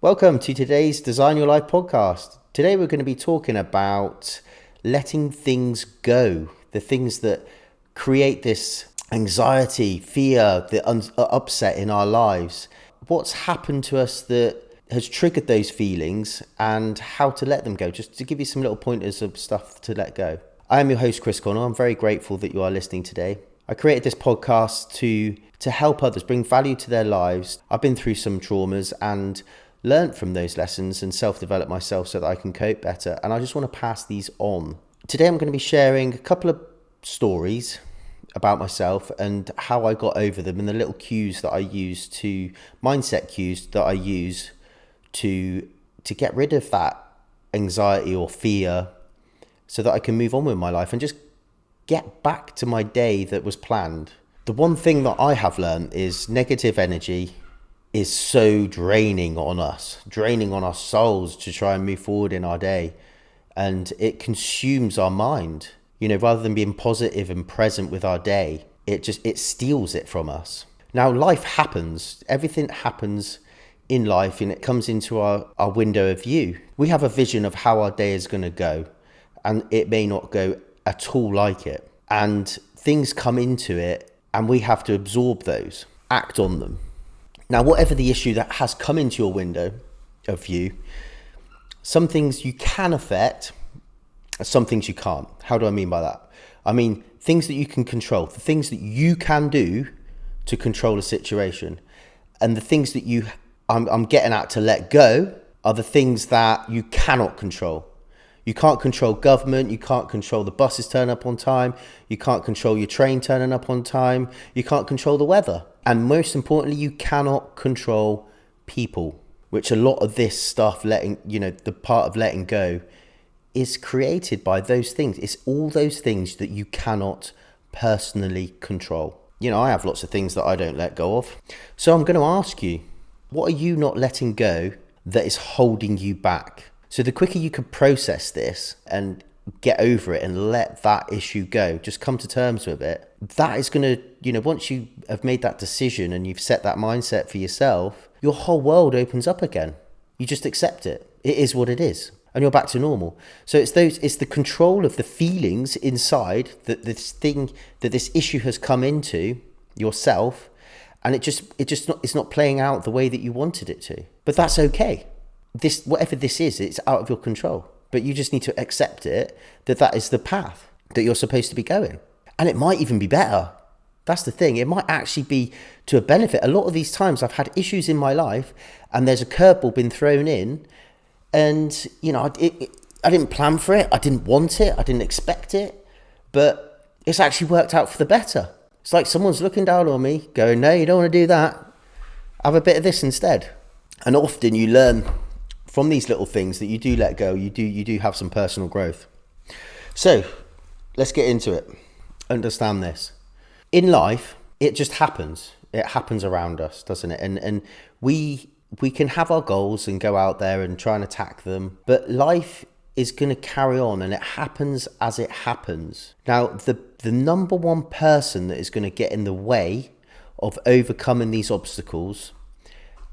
Welcome to today's Design Your Life podcast. Today we're going to be talking about letting things go, the things that create this anxiety, fear, the upset in our lives. What's happened to us that has triggered those feelings and how to let them go, just to give you some little pointers of stuff to let go. I am your host, Chris Connell. I'm very grateful that you are listening today. I created this podcast to help others, bring value to their lives. I've been through some traumas and learned from those lessons and self-developed myself so that I can cope better. And I just want to pass these on. Today I'm going to be sharing a couple of stories about myself and how I got over them and the little cues that I use mindset cues that I use to get rid of that anxiety or fear so that I can move on with my life and just get back to my day that was planned. The one thing that I have learned is negative energy is so draining on our souls to try and move forward in our day. And it consumes our mind. Rather than being positive and present with our day, it steals it from us. Now, life happens. Everything happens in life and it comes into our window of view. We have a vision of how our day is going to go, and it may not go at all like it. And things come into it and we have to absorb those, act on them. Now, whatever the issue that has come into your window of view, some things you can affect, some things you can't. How do I mean by that? I mean, things that you can control, the things that you can do to control a situation. And the things that I'm getting at to let go are the things that you cannot control. You can't control government, you can't control the buses turning up on time, you can't control your train turning up on time, you can't control the weather. And most importantly, you cannot control people, which a lot of this stuff, the part of letting go is created by those things. It's all those things that you cannot personally control. I have lots of things that I don't let go of. So I'm going to ask you, what are you not letting go that is holding you back? So the quicker you can process this and get over it and let that issue go, just come to terms with it, that is going to, once you have made that decision and you've set that mindset for yourself, your whole world opens up again. You just accept it. It is what it is. And you're back to normal. So it's the control of the feelings inside that this issue has come into yourself, and it's not playing out the way that you wanted it to. But that's okay. Whatever this is, it's out of your control. But you just need to accept it, that is the path that you're supposed to be going. And it might even be better. That's the thing. It might actually be to a benefit. A lot of these times I've had issues in my life and there's a curveball been thrown in, and I didn't plan for it. I didn't want it. I didn't expect it. But it's actually worked out for the better. It's like someone's looking down on me going, no, you don't want to do that. Have a bit of this instead. And often you learn from these little things that you do let go, you do have some personal growth. So let's get into it. Understand this. In life, it just happens. It happens around us, doesn't it? And we can have our goals and go out there and try and attack them, but life is going to carry on and it happens as it happens. Now, the number one person that is going to get in the way of overcoming these obstacles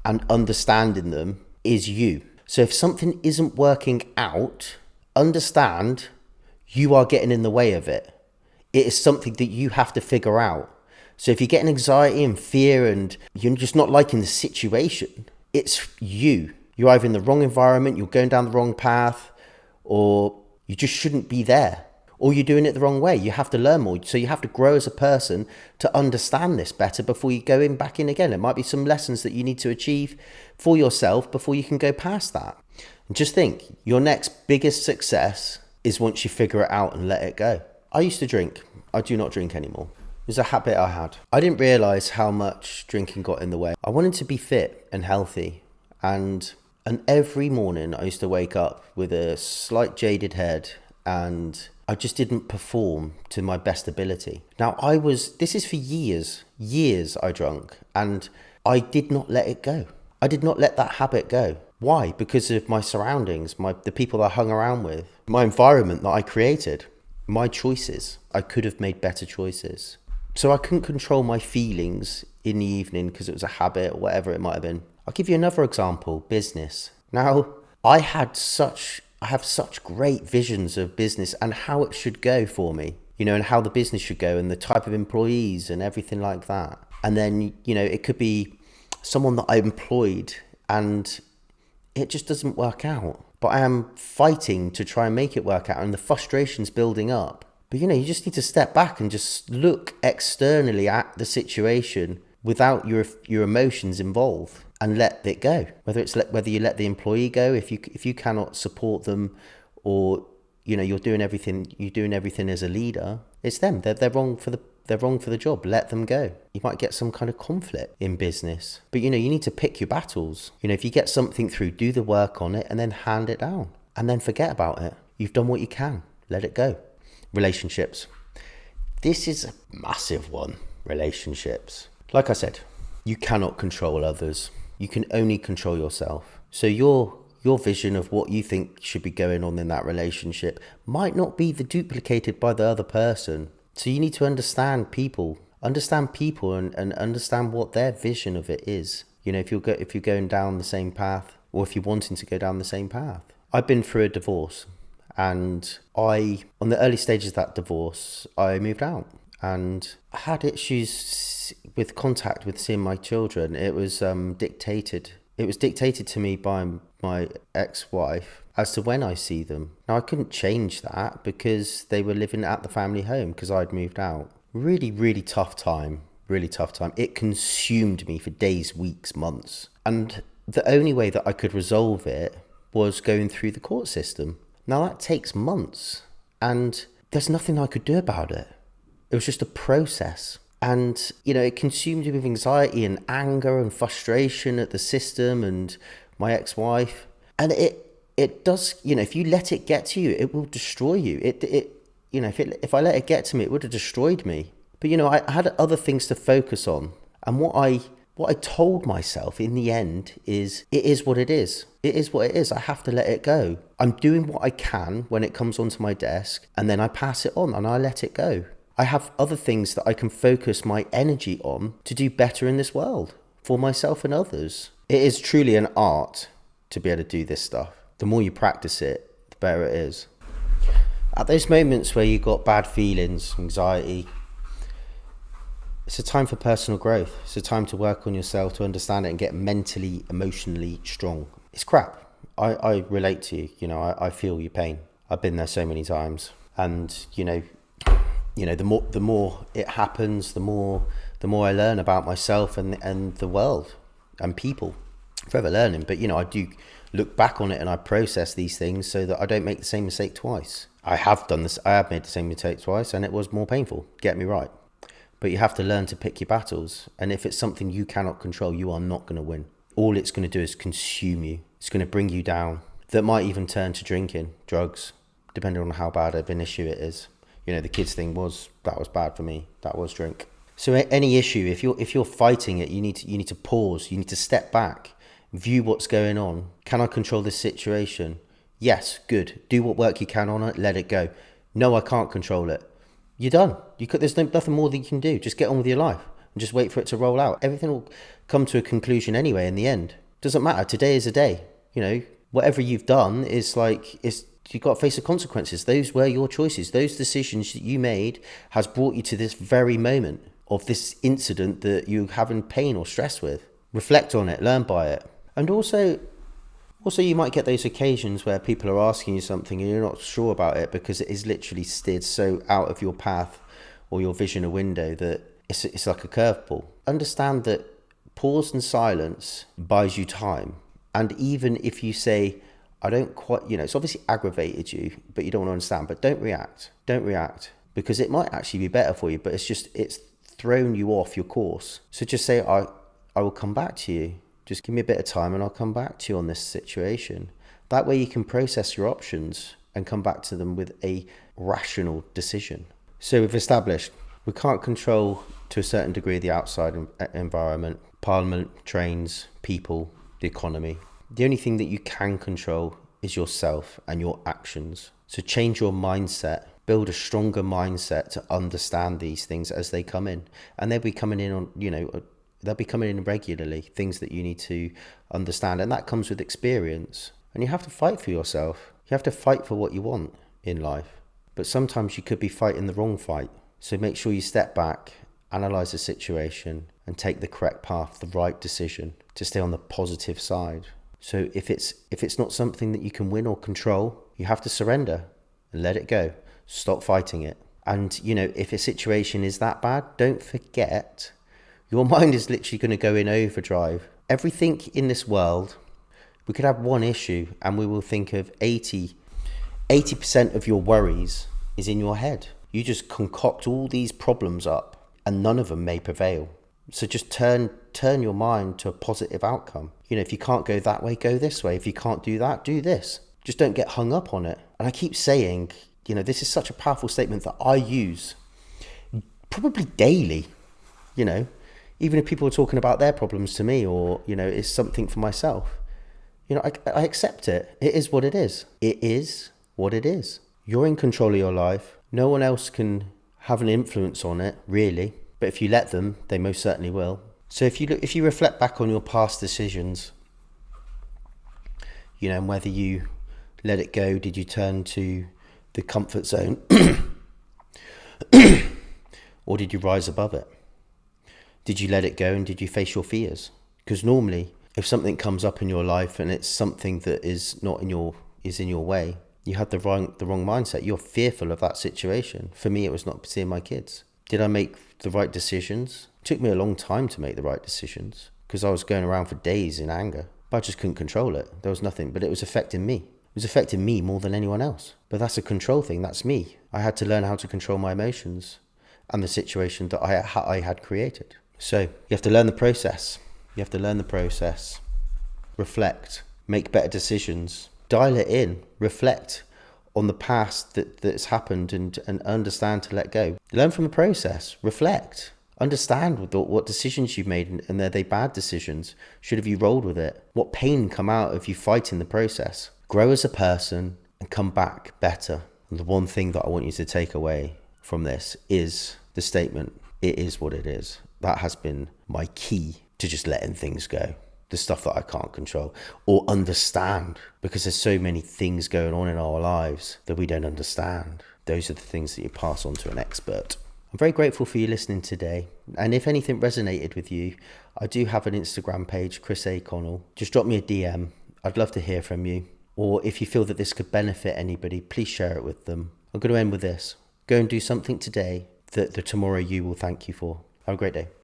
and understanding them is you. So if something isn't working out, understand you are getting in the way of it. It is something that you have to figure out. So if you're getting anxiety and fear and you're just not liking the situation, it's you. You're either in the wrong environment, you're going down the wrong path, or you just shouldn't be there, or you're doing it the wrong way. You have to learn more. So you have to grow as a person to understand this better before you go back in again. It might be some lessons that you need to achieve for yourself before you can go past that. And just think, your next biggest success is once you figure it out and let it go. I used to drink. I do not drink anymore. It was a habit I had. I didn't realize how much drinking got in the way. I wanted to be fit and healthy, and every morning I used to wake up with a slight jaded head, and I just didn't perform to my best ability. Now this is for years I drank, and I did not let it go. I did not let that habit go. Why? Because of my surroundings, the people that I hung around with, my environment that I created, my choices. I could have made better choices. So I couldn't control my feelings in the evening because it was a habit or whatever it might have been. I'll give you another example, business. Now, I have such great visions of business and how it should go for me, and how the business should go and the type of employees and everything like that. And then, it could be someone that I employed and it just doesn't work out. But I am fighting to try and make it work out, and the frustration's building up. But you just need to step back and just look externally at the situation without your emotions involved and let it go. Whether you let the employee go if you cannot support them, or you're doing everything as a leader, it's them. They're wrong for the job. Let them go. You might get some kind of conflict in business, but you need to pick your battles. If you get something through, do the work on it and then hand it down, and then forget about it. You've done what you can. Let it go. Relationships. This is a massive one. Relationships. Like I said, you cannot control others. You can only control yourself. So your vision of what you think should be going on in that relationship might not be duplicated by the other person. So you need to understand people and understand what their vision of it is. If you're going down the same path, or if you're wanting to go down the same path. I've been through a divorce, and on the early stages of that divorce, I moved out and I had issues with contact with seeing my children. It was dictated to me by my ex-wife as to when I see them. Now, I couldn't change that because they were living at the family home because I'd moved out. Really, really tough time. Really tough time. It consumed me for days, weeks, months. And the only way that I could resolve it was going through the court system. Now, that takes months, and there's nothing I could do about it. It was just a process. And, it consumed me with anxiety and anger and frustration at the system and my ex-wife. And it does, if you let it get to you, it will destroy you. If I let it get to me, it would have destroyed me. But, I had other things to focus on. And what I told myself in the end is, it is what it is. It is what it is. I have to let it go. I'm doing what I can when it comes onto my desk, and then I pass it on and I let it go. I have other things that I can focus my energy on to do better in this world for myself and others. It is truly an art to be able to do this stuff. The more you practice it, the better it is. At those moments where you've got bad feelings, anxiety, it's a time for personal growth. It's a time to work on yourself, to understand it and get mentally, emotionally strong. It's crap. I relate to you. I feel your pain. I've been there so many times. And, the more it happens, the more I learn about myself and the world and people. Forever learning. But, I do look back on it and I process these things so that I don't make the same mistake twice. I have made the same mistake twice, and it was more painful. Get me right. But you have to learn to pick your battles. And if it's something you cannot control, you are not going to win. All it's going to do is consume you. It's going to bring you down. That might even turn to drinking, drugs, depending on how bad of an issue it is. The kids thing was bad for me. That was drink. So any issue, if you're fighting it, you need to pause. You need to step back, view what's going on. Can I control this situation? Yes, good. Do what work you can on it. Let it go. No, I can't control it. You're done. There's nothing more that you can do. Just get on with your life and just wait for it to roll out. Everything will come to a conclusion anyway in the end. Doesn't matter. Today is a day. Whatever you've done you've got to face the consequences. Those were your choices. Those decisions that you made has brought you to this very moment of this incident that you're having pain or stress with. Reflect on it. Learn by it. And also you might get those occasions where people are asking you something and you're not sure about it because it is literally steered so out of your path or your vision or window that it's like a curveball. Understand that pause and silence buys you time. And even if you say, I don't quite, it's obviously aggravated you, but you don't want to understand, but don't react. Don't react, because it might actually be better for you, but it's thrown you off your course. So just say, I will come back to you. Just give me a bit of time and I'll come back to you on this situation. That way you can process your options and come back to them with a rational decision. So we've established we can't control to a certain degree the outside environment, parliament, trains, people, the economy. The only thing that you can control is yourself and your actions. So change your mindset, build a stronger mindset to understand these things as they come in. And they'll be coming in on, They'll be coming in regularly, things that you need to understand. And that comes with experience. And you have to fight for yourself. You have to fight for what you want in life. But sometimes you could be fighting the wrong fight. So make sure you step back, analyze the situation, and take the correct path, the right decision to stay on the positive side. So if it's not something that you can win or control, you have to surrender and let it go. Stop fighting it. And, if a situation is that bad, don't forget, your mind is literally going to go in overdrive. Everything in this world, we could have one issue and we will think of 80% of your worries is in your head. You just concoct all these problems up and none of them may prevail. So just turn your mind to a positive outcome. If you can't go that way, go this way. If you can't do that, do this. Just don't get hung up on it. And I keep saying, this is such a powerful statement that I use probably daily, even if people are talking about their problems to me or, it's something for myself. I accept it. It is what it is. It is what it is. You're in control of your life. No one else can have an influence on it, really. But if you let them, they most certainly will. So if you reflect back on your past decisions, and whether you let it go, did you turn to the comfort zone or did you rise above it? Did you let it go and did you face your fears? Because normally if something comes up in your life and it's something that is in your way, you had the wrong mindset. You're fearful of that situation. For me, it was not seeing my kids. Did I make the right decisions? It took me a long time to make the right decisions because I was going around for days in anger, but I just couldn't control it. There was nothing, but it was affecting me. It was affecting me more than anyone else. But that's a control thing. That's me. I had to learn how to control my emotions and the situation that I had created. So you have to learn the process. Reflect. Make better decisions. Dial it in. Reflect on the past that's happened and understand to let go. Learn from the process. Reflect. Understand what decisions you've made and are they bad decisions? Should have you rolled with it? What pain come out of you fighting the process? Grow as a person and come back better. And the one thing that I want you to take away from this is the statement, it is what it is. That has been my key to just letting things go. The stuff that I can't control or understand, because there's so many things going on in our lives that we don't understand. Those are the things that you pass on to an expert. I'm very grateful for you listening today. And if anything resonated with you, I do have an Instagram page, Chris A. Connell. Just drop me a DM. I'd love to hear from you. Or if you feel that this could benefit anybody, please share it with them. I'm going to end with this. Go and do something today that the tomorrow you will thank you for. Have a great day.